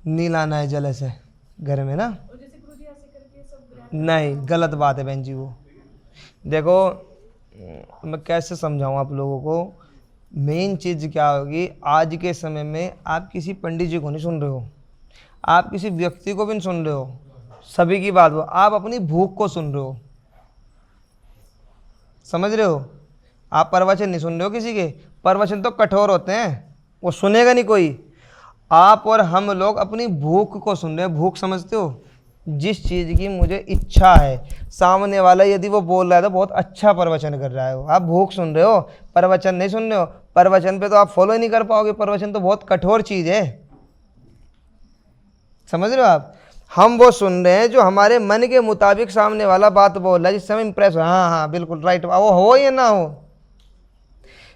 नहीं लाना है जल ऐसे घर में ना, नहीं, गलत बात है बहन जी। वो देखो मैं कैसे समझाऊं आप लोगों को, मेन चीज़ क्या होगी, आज के समय में आप किसी पंडित जी को नहीं सुन रहे हो, आप किसी व्यक्ति को भी नहीं सुन रहे हो, सभी की बात हो, आप अपनी भूख को सुन रहे हो। समझ रहे हो? आप प्रवचन नहीं सुन रहे हो किसी के, प्रवचन तो कठोर होते हैं, वो सुनेगा नहीं कोई। आप और हम लोग अपनी भूख को सुन रहे हैं। भूख समझते हो? जिस चीज़ की मुझे इच्छा है, सामने वाला यदि वो बोल रहा है तो बहुत अच्छा प्रवचन कर रहा है, वो आप भूख सुन रहे हो, प्रवचन नहीं सुन रहे हो। प्रवचन पे तो आप फॉलो ही नहीं कर पाओगे, प्रवचन तो बहुत कठोर चीज़ है। समझ रहे हो आप? हम वो सुन रहे हैं जो हमारे मन के मुताबिक सामने वाला बात बोल रहा है, जिससे हम इंप्रेस हो, हाँ हाँ बिल्कुल राइट, वो हो या ना हो।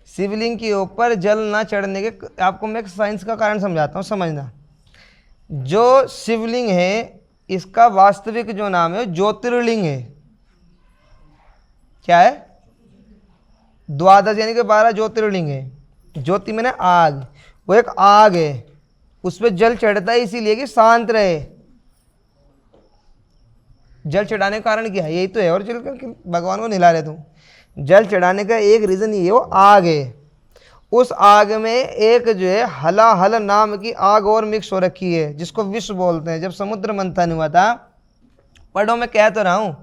शिवलिंग के ऊपर जल ना चढ़ने के आपको मैं एक साइंस का कारण समझाता हूँ, समझना। जो शिवलिंग है इसका वास्तविक जो नाम है ज्योतिर्लिंग है। क्या है? द्वादश यानी कि 12 ज्योतिर्लिंग है। ज्योति मैंने आग, वो एक आग है, उस पर जल चढ़ता है इसीलिए कि शांत रहे। जल चढ़ाने का कारण क्या है? यही तो है। और जल भगवान को निला रहे तुम, जल चढ़ाने का एक रीज़न ये, वो आग है। उस आग में एक जो है हलाहल नाम की आग और मिक्स हो रखी है, जिसको विष बोलते हैं। जब समुद्र मंथन हुआ था, पढ़ो, मैं कह तो रहा हूँ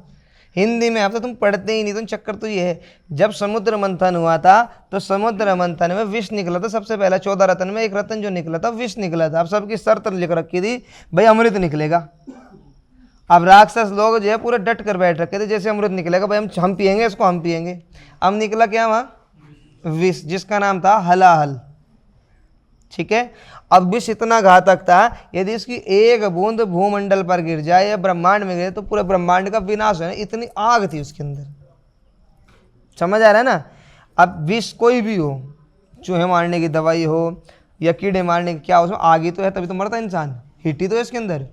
हिंदी में, अब तो तुम पढ़ते ही नहीं, तुम चक्कर तो ये है। जब समुद्र मंथन हुआ था तो समुद्र मंथन में विष निकला था सबसे पहला। 14 रत्न में एक रत्न जो निकला था विष निकला था। अब सबकी शर्त लिख रखी थी भाई अमृत निकलेगा। अब राक्षस लोग जो है पूरे डट कर बैठ रखे थे, जैसे अमृत निकलेगा भाई हम पिएंगे इसको, हम पिएंगे। अब निकला क्या वहाँ? विष, जिसका नाम था हलाहल। ठीक है? अब विष इतना घातक था, यदि इसकी एक बूंद भूमंडल पर गिर जाए या ब्रह्मांड में गिरे तो पूरे ब्रह्मांड का विनाश है। इतनी आग थी उसके अंदर। समझ आ रहा है ना? अब विष कोई भी हो, चूहे मारने की दवाई हो या कीड़े मारने की, क्या उसमें आग ही तो है, तभी तो मरता इंसान, हिट ही तो है इसके अंदर।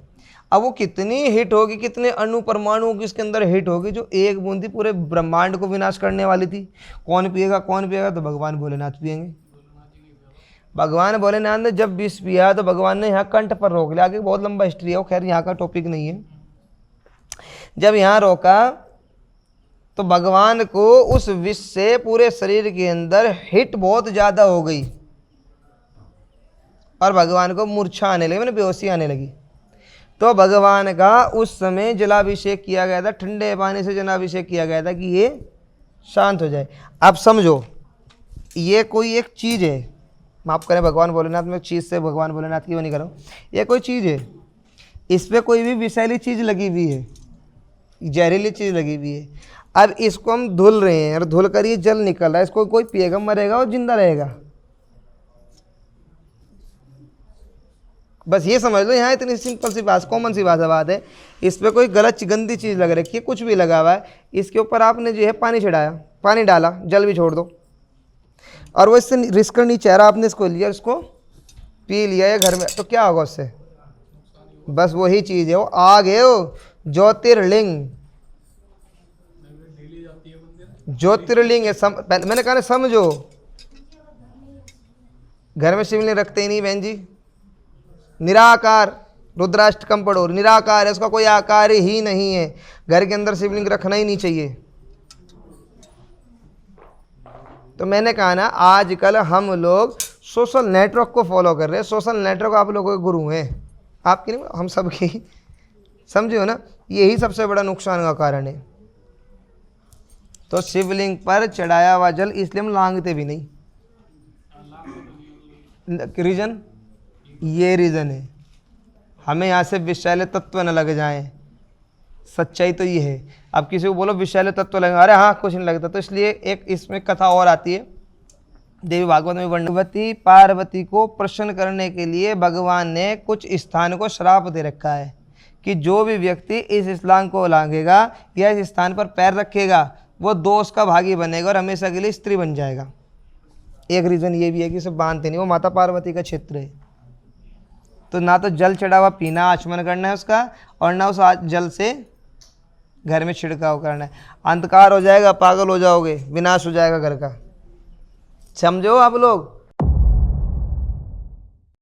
अब वो कितनी हिट होगी, कितने अणु परमाणु की इसके अंदर हिट होगी, जो एक बूंदी पूरे ब्रह्मांड को विनाश करने वाली थी। कौन पिएगा? कौन पिएगा? तो भगवान भोलेनाथ पिएंगे। भगवान भोलेनाथ ने जब विष पिया तो भगवान ने यहाँ कंठ पर रोक लिया। आगे बहुत लंबा हिस्ट्री है वो, खैर यहाँ का टॉपिक नहीं है। जब यहाँ रोका तो भगवान को उस विष से पूरे शरीर के अंदर हिट बहुत ज़्यादा हो गई और भगवान को मूर्छा आने लगी, मैंने बेहोशी आने लगी। तो भगवान का उस समय जलाभिषेक किया गया था, ठंडे पानी से जलाभिषेक किया गया था कि ये शांत हो जाए। अब समझो, ये कोई एक चीज़ है, माफ़ करें भगवान भोलेनाथ, में चीज़ से भगवान भोलेनाथ की वो नहीं कर रहा हूँ, ये कोई चीज़ है, इस पर कोई भी विषैली चीज़ लगी हुई है, जहरीली चीज़ लगी हुई है। अब इसको हम धुल रहे हैं और धुल कर ये जल निकल रहा है, इसको कोई पिएगा मरेगा और जिंदा रहेगा। बस ये समझ लो, यहाँ इतनी सिंपल सी बात, कॉमन सी बात है। इस पर कोई गलत गंदी चीज़ लग रखी है, कुछ भी लगा हुआ है, इसके ऊपर आपने जो है पानी चढ़ाया, पानी डाला, जल भी छोड़ दो, और वो इससे रिस्क नहीं चाह रहा, आपने इसको लिया, इसको पी लिया है घर में, तो क्या होगा उससे? बस वही चीज़ है, वो आग है, वो ज्योतिर्लिंग। ज्योतिर्लिंग है। मैंने कहा ना, समझो, घर में शिवलिंग रखते ही नहीं बहन जी। निराकार, रुद्राष्टकम पढ़ो, निराकार है, उसका कोई आकार ही नहीं है। घर के अंदर शिवलिंग रखना ही नहीं चाहिए। तो मैंने कहा ना, आजकल हम लोग सोशल नेटवर्क को फॉलो कर रहे हैं। सोशल नेटवर्क आप लोगों के गुरु हैं, आपकी नहीं, हम सब की। समझे हो ना? यही सबसे बड़ा नुकसान का कारण है। तो शिवलिंग पर चढ़ाया हुआ जल इसलिए हम लांघते भी नहीं। रीजन, ये रीज़न है, हमें यहाँ से विषैले तत्व न लग जाएं। सच्चाई तो ये है। अब किसी को बोलो विषैले तत्व लगे, अरे हाँ कुछ नहीं लगता। तो इसलिए एक इसमें कथा और आती है, देवी भागवत में वर्णवती पार्वती को प्रसन्न करने के लिए भगवान ने कुछ स्थान को श्राप दे रखा है कि जो भी व्यक्ति इस स्थान को लांघेगा या इस स्थान पर पैर रखेगा वो दोष का भागी बनेगा और हमेशा के लिए स्त्री बन जाएगा। एक रीज़न ये भी है कि सब बांधते नहीं, वो माता पार्वती का क्षेत्र है। तो ना तो जल चढ़ा हुआ पीना, आचमन करना है उसका, और ना उस जल से घर में छिड़काव करना है। अंधकार हो जाएगा, पागल हो जाओगे, विनाश हो जाएगा घर का। समझो आप लोग।